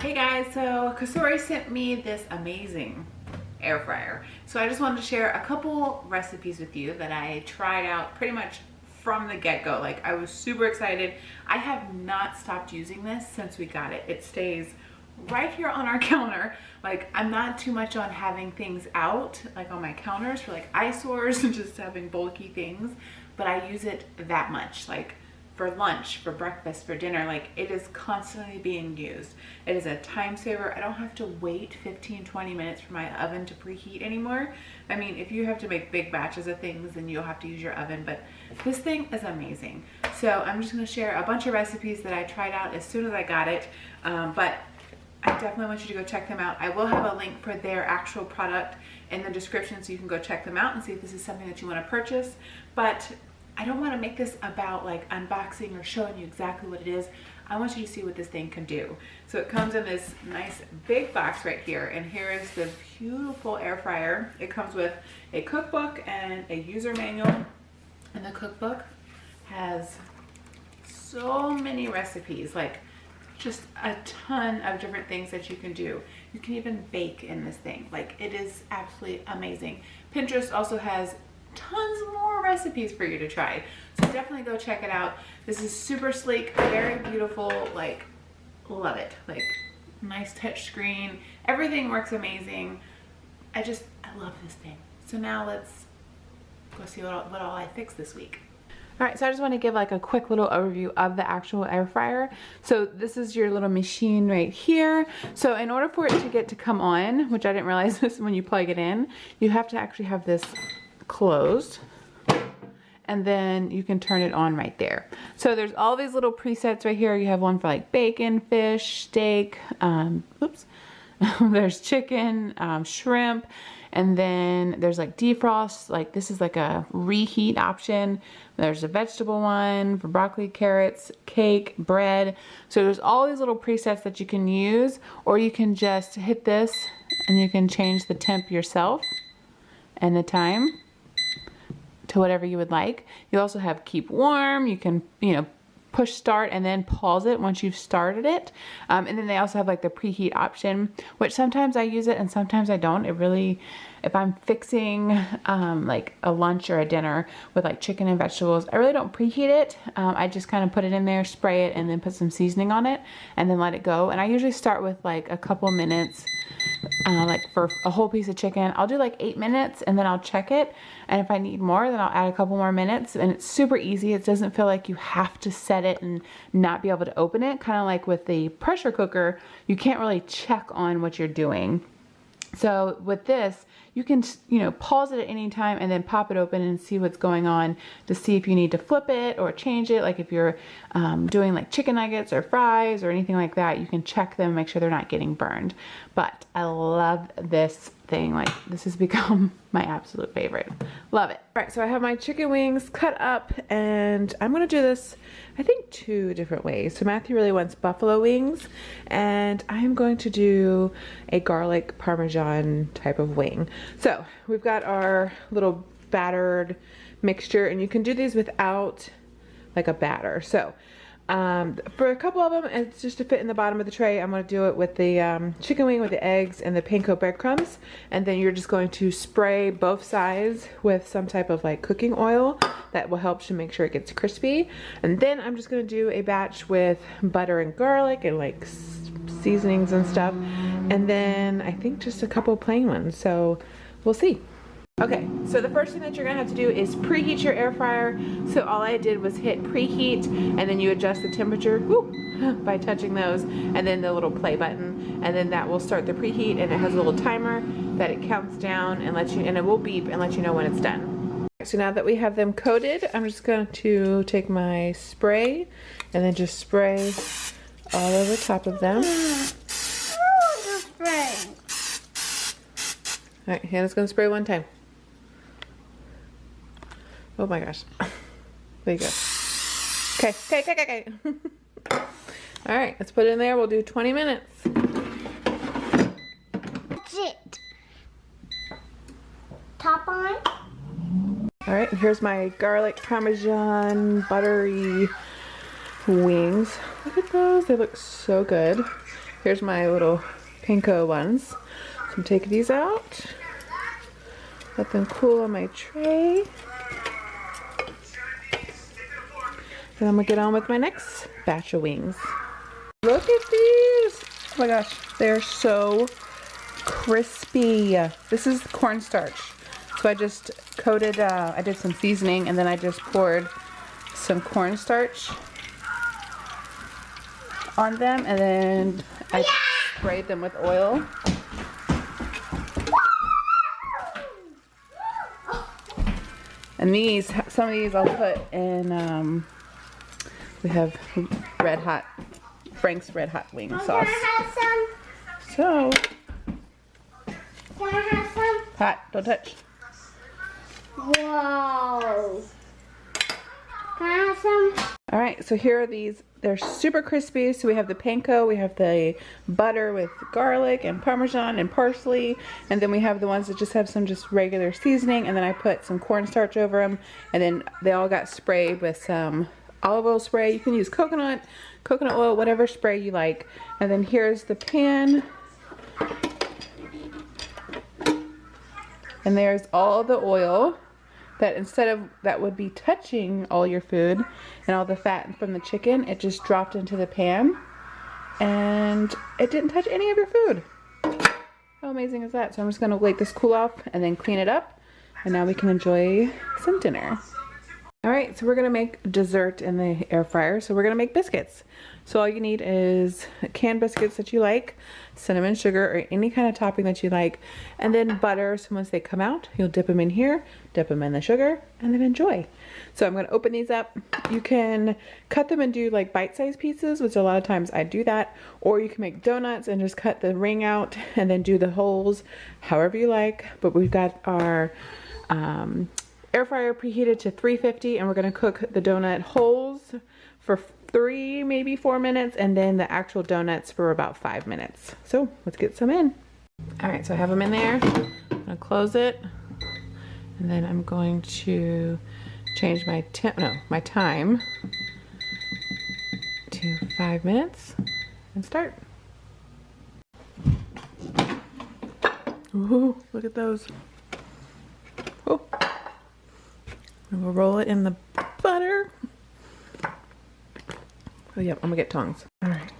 Hey guys, so Cosori sent me this amazing air fryer. So I just wanted to share a couple recipes with you that I tried out pretty much from the get-go. Like, I was super excited. I have not stopped using this since we got it. It stays right here on our counter. Like, I'm not too much on having things out, like on my counters for like eyesores and just having bulky things, but I use it that much. Like, for lunch, for breakfast, for dinner, like it is constantly being used. It is a time saver. I don't have to wait 15-20 minutes for my oven to preheat anymore. I mean, if you have to make big batches of things, then you'll have to use your oven, but this thing is amazing. So I'm just gonna share a bunch of recipes that I tried out as soon as I got it, but I definitely want you to go check them out. I will have a link for their actual product in the description so you can go check them out and see if this is something that you want to purchase. But I don't want to make this about like unboxing or showing you exactly what it is. I want you to see what this thing can do. So it comes in this nice big box right here, and here is the beautiful air fryer. It comes with a cookbook and a user manual, and the cookbook has so many recipes, like just a ton of different things that you can do. You can even bake in this thing. Like, it is absolutely amazing. Pinterest also has tons more recipes for you to try, so definitely go check it out. This is super sleek, very beautiful, like, love it. Like, nice touch screen, everything works amazing. I love this thing. So now let's go see what all I fixed this week. All right, so I just want to give like a quick little overview of the actual air fryer. So this is your little machine right here. So in order for it to get to come on, which I didn't realize this when you plug it in, you have to actually have this closed, and then you can turn it on right there. So there's all these little presets right here. You have one for like bacon, fish, steak, there's chicken, shrimp, and then there's like defrost. Like, this is like a reheat option. There's a vegetable one for broccoli, carrots, cake, bread. So there's all these little presets that you can use, or you can just hit this and you can change the temp yourself and the time to whatever you would like. You also have keep warm. You can, push start and then pause it once you've started it. And then they also have like the preheat option, which sometimes I use it and sometimes I don't. It really, if I'm fixing like a lunch or a dinner with like chicken and vegetables, I really don't preheat it. I just kind of put it in there, spray it, and then put some seasoning on it and then let it go. And I usually start with like a couple minutes. Like for a whole piece of chicken, I'll do like 8 minutes and then I'll check it. And if I need more, then I'll add a couple more minutes. And it's super easy. It doesn't feel like you have to set it and not be able to open it. Kind of like with the pressure cooker, you can't really check on what you're doing. So with this, you can, pause it at any time and then pop it open and see what's going on to see if you need to flip it or change it. Like if you're doing like chicken nuggets or fries or anything like that, you can check them, make sure they're not getting burned. But I love this thing. Like, this has become my absolute favorite. Love it. All right, so I have my chicken wings cut up, and I'm gonna do this, I think, 2 different ways. So Matthew really wants buffalo wings, and I'm going to do a garlic parmesan type of wing. So we've got our little battered mixture, and you can do these without like a batter. So for a couple of them, it's just to fit in the bottom of the tray. I'm going to do it with the chicken wing with the eggs and the panko breadcrumbs, and then you're just going to spray both sides with some type of like cooking oil that will help to make sure it gets crispy. And then I'm just going to do a batch with butter and garlic and like seasonings and stuff, and then I think just a couple plain ones. So we'll see. Okay, so the first thing that you're gonna have to do is preheat your air fryer. So all I did was hit preheat, and then you adjust the temperature by touching those, and then the little play button, and then that will start the preheat, and it has a little timer that it counts down and lets you, and it will beep and let you know when it's done. So now that we have them coated, I'm just going to take my spray and then just spray all over top of them. All right, Hannah's gonna spray one time. Oh my gosh. There you go. Okay. All right, let's put it in there. We'll do 20 minutes. That's it. Top on. All right, here's my garlic parmesan buttery wings. Look at those, they look so good. here's my little panko ones. So I'm taking these out. Let them cool on my tray. Then I'm gonna get on with my next batch of wings. Look at these! Oh my gosh, they're so crispy. This is cornstarch. So I just coated, I did some seasoning and then I just poured some cornstarch on them and then I sprayed them with oil. And these, some of these I'll put in, we have Frank's Red Hot wing sauce. Can I have some? So, Can I have some? hot, don't touch. Whoa. Can I have some? All right, so here are these. They're super crispy. So we have the panko, we have the butter with garlic and Parmesan and parsley, and then we have the ones that just have some just regular seasoning, and then I put some cornstarch over them, and then they all got sprayed with some olive oil spray. You can use coconut oil, whatever spray you like. And then here's the pan. And there's all the oil that instead of that would be touching all your food and all the fat from the chicken, it just dropped into the pan and it didn't touch any of your food. How amazing is that? So I'm just gonna let this cool off and then clean it up, and now we can enjoy some dinner. All right, so we're gonna make dessert in the air fryer. So we're gonna make biscuits. So all you need is canned biscuits that you like, cinnamon, sugar, or any kind of topping that you like, and then butter. So once they come out, you'll dip them in here, dip them in the sugar, and then enjoy. So I'm gonna open these up. You can cut them and do like bite-sized pieces, which a lot of times I do that, or you can make donuts and just cut the ring out and then do the holes, however you like. But we've got our air fryer preheated to 350, and we're gonna cook the donut holes for 3, maybe 4 minutes, and then the actual donuts for about 5 minutes. So let's get some in. All right, so I have them in there. I'm gonna close it, and then I'm going to change my time to 5 minutes and start. Ooh, look at those. Oh. And we'll roll it in the butter. Oh yeah, I'm gonna get tongs. All right.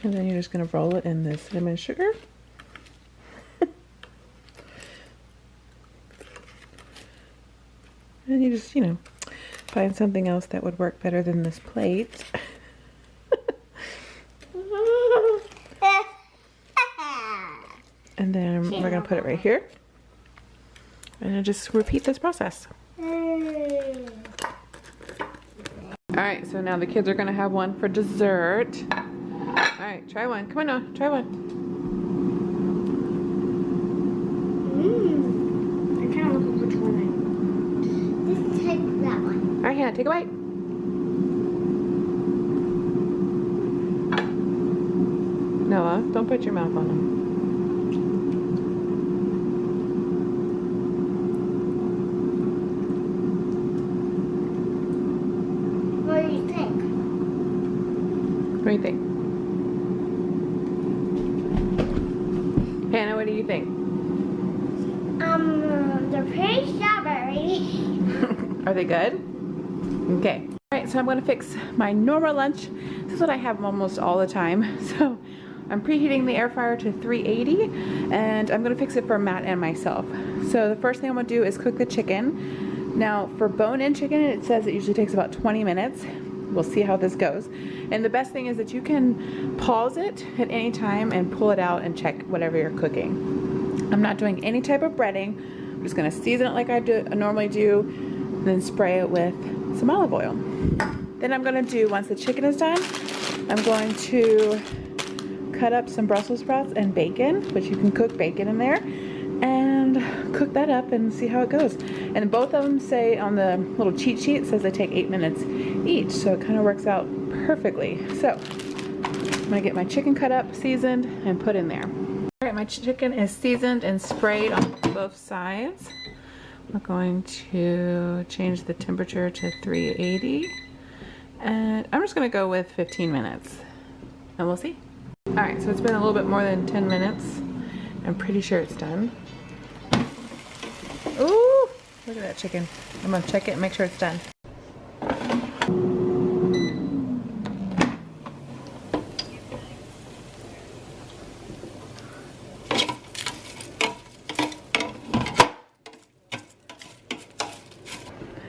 And then you're just gonna roll it in the cinnamon sugar. And you just, find something else that would work better than this plate. And then we're gonna put it right here. And just repeat this process. Alright, so now the kids are gonna have one for dessert. Alright, try one. Come on, Noah, try one. I'm trying to look at which one Just take that one. Alright, Hannah, take a bite. Noah, don't put your mouth on them. What do you think? What do you think? Hannah, what do you think? They're pretty strawberry. Are they good? Okay. Alright, so I'm going to fix my normal lunch. This is what I have almost all the time. So I'm preheating the air fryer to 380, and I'm going to fix it for Matt and myself. So the first thing I'm going to do is cook the chicken. Now for bone-in chicken, it says it usually takes about 20 minutes. We'll see how this goes. And the best thing is that you can pause it at any time and pull it out and check whatever you're cooking. I'm not doing any type of breading. I'm just going to season it like I normally do, and then spray it with some olive oil. Then I'm going to do, once the chicken is done, I'm going to cut up some Brussels sprouts and bacon, which you can cook bacon in there, and cook that up and see how it goes. And both of them say on the little cheat sheet, it says they take 8 minutes each, so it kind of works out perfectly. So I'm gonna get my chicken cut up, seasoned, and put in there. All right, my chicken is seasoned and sprayed on both sides. We're going to change the temperature to 380, and I'm just gonna go with 15 minutes, and we'll see. All right, so it's been a little bit more than 10 minutes. I'm pretty sure it's done. Ooh, look at that chicken. I'm gonna check it and make sure it's done.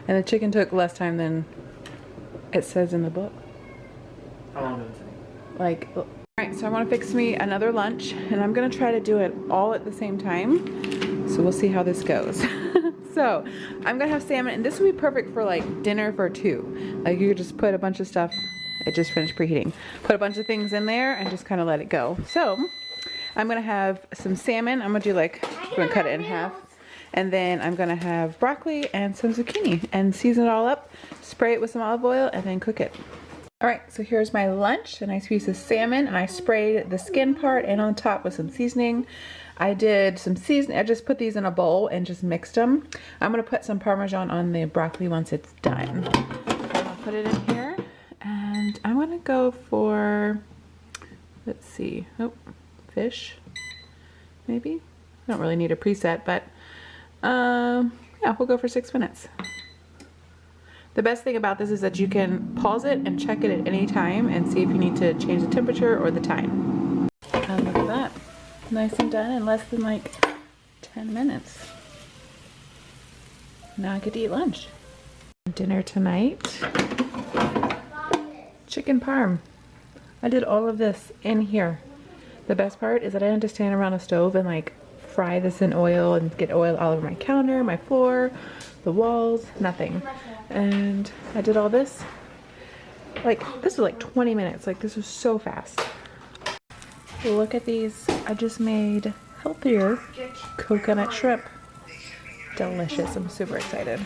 And the chicken took less time than it says in the book. How long did it take? Like, all right, so I want to fix me another lunch, and I'm gonna try to do it all at the same time. So we'll see how this goes. So I'm gonna have salmon, and this would be perfect for like dinner for two. Like you could just put a bunch of stuff. It just finished preheating. Put a bunch of things in there and just kind of let it go. So I'm gonna have some salmon. I'm gonna do like, I'm gonna cut it in half. And then I'm gonna have broccoli and some zucchini and season it all up, spray it with some olive oil, and then cook it. All right, so here's my lunch, a nice piece of salmon, and I sprayed the skin part and on top with some seasoning. I did some seasoning, I just put these in a bowl and just mixed them. I'm gonna put some Parmesan on the broccoli once it's done. I'll put it in here, and I'm gonna go for, let's see, oh, fish, maybe? I don't really need a preset, but yeah, we'll go for 6 minutes. The best thing about this is that you can pause it and check it at any time and see if you need to change the temperature or the time. And look at that. Nice and done in less than like 10 minutes. Now I get to eat lunch. Dinner tonight. Chicken parm. I did all of this in here. The best part is that I didn't have to stand around a stove and like fry this in oil and get oil all over my counter, my floor, the walls, nothing. And I did all this. Like, this was like 20 minutes. Like, this was so fast. Look at these. I just made healthier coconut shrimp. Delicious. I'm super excited.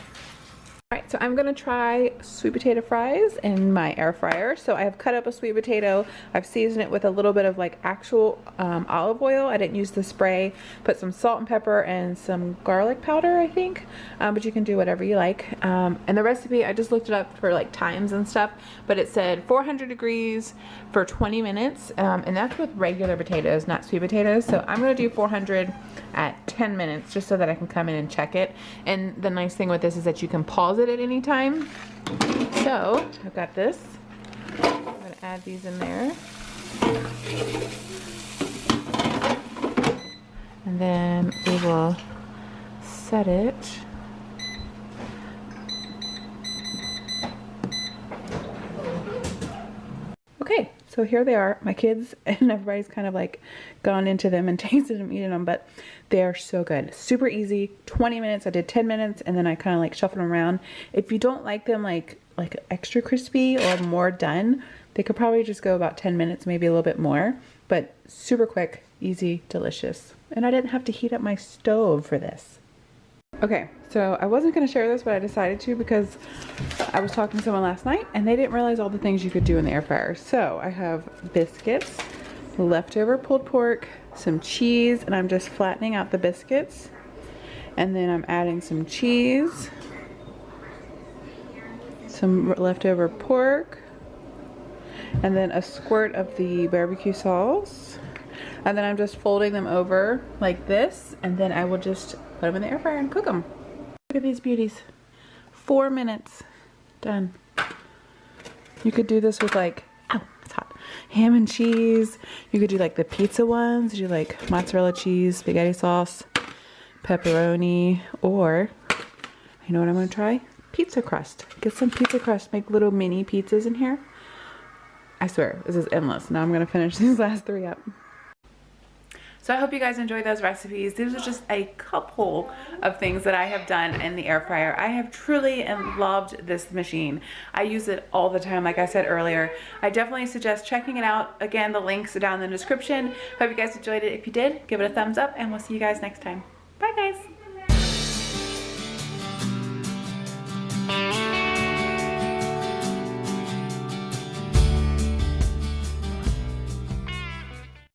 Alright, so I'm gonna try sweet potato fries in my air fryer. So I have cut up a sweet potato. I've seasoned it with a little bit of like actual olive oil. I didn't use the spray. Put some salt and pepper and some garlic powder, I think. But you can do whatever you like. And the recipe, I just looked it up for like times and stuff. But it said 400 degrees for 20 minutes. And that's with regular potatoes, not sweet potatoes. So I'm gonna do 400 at 10 minutes just so that I can come in and check it. And the nice thing with this is that you can pause it at any time. So I've got this. I'm gonna add these in there. And then we will set it. Okay, so here they are. My kids and everybody's kind of like gone into them and tasted them, eating them, but they are so good. Super easy. 20 minutes. I did 10 minutes and then I kind of like shuffled them around. If you don't like them like extra crispy or more done, they could probably just go about 10 minutes, maybe a little bit more, but super quick, easy, delicious. And I didn't have to heat up my stove for this. Okay, so I wasn't going to share this, but I decided to because I was talking to someone last night and they didn't realize all the things you could do in the air fryer. So I have biscuits, leftover pulled pork, some cheese, and I'm just flattening out the biscuits. And then I'm adding some cheese, some leftover pork, and then a squirt of the barbecue sauce. And then I'm just folding them over like this, and then I will just put them in the air fryer and cook them. Look at these beauties. 4 minutes. Done. You could do this with like, ow, it's hot. Ham and cheese. You could do like the pizza ones. Do like mozzarella cheese, spaghetti sauce, pepperoni, or, you know what I'm gonna try? Pizza crust. Get some pizza crust. Make little mini pizzas in here. I swear, this is endless. Now I'm gonna finish these last 3 up. So I hope you guys enjoyed those recipes. These are just a couple of things that I have done in the air fryer. I have truly loved this machine. I use it all the time, like I said earlier. I definitely suggest checking it out. Again, the links are down in the description. Hope you guys enjoyed it. If you did, give it a thumbs up, and we'll see you guys next time. Bye, guys.